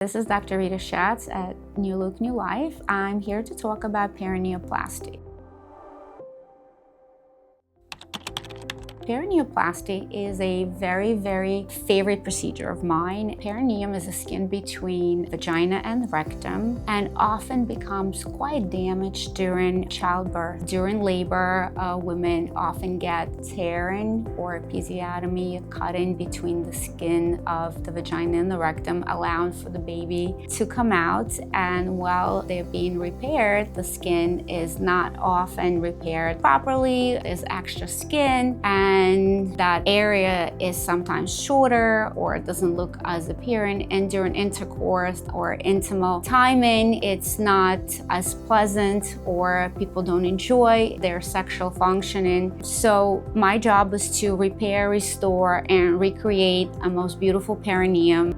This is Dr. Rita Schatz at New Look, New Life. I'm here to talk about perineoplasty. Perineoplasty is a very favorite procedure of mine. Perineum is the skin between vagina and the rectum and often becomes quite damaged during childbirth. During labor, women often get tearing or episiotomy, cutting between the skin of the vagina and the rectum, allowing for the baby to come out. And while they're being repaired, the skin is not often repaired properly. There's extra skin, and that area is sometimes shorter or it doesn't look as appealing, and during intercourse or intimate timing it's not as pleasant, or people don't enjoy their sexual functioning. So my job is to repair, restore, and recreate a most beautiful perineum.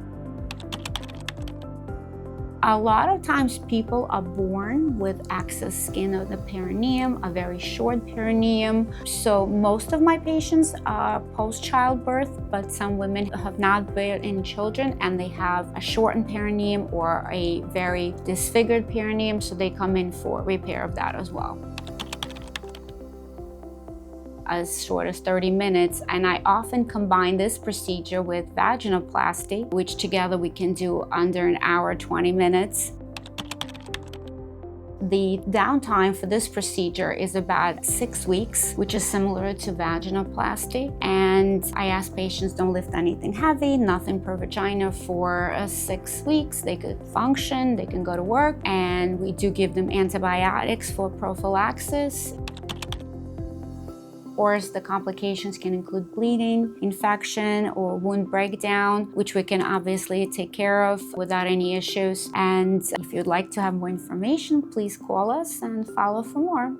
A lot of times people are born with excess skin of the perineum, a very short perineum. So most of my patients are post-childbirth, but some women have not born any children and they have a shortened perineum or a very disfigured perineum, so they come in for repair of that as well. As short as 30 minutes, and I often combine this procedure with vaginoplasty, which together we can do under an hour, 20 minutes. The downtime for this procedure is about 6 weeks, which is similar to vaginoplasty. And I ask patients don't lift anything heavy, nothing per vagina for 6 weeks. They could function, they can go to work, and we do give them antibiotics for prophylaxis. Of course, the complications can include bleeding, infection, or wound breakdown, which we can obviously take care of without any issues. And if you'd like to have more information, please call us and follow for more.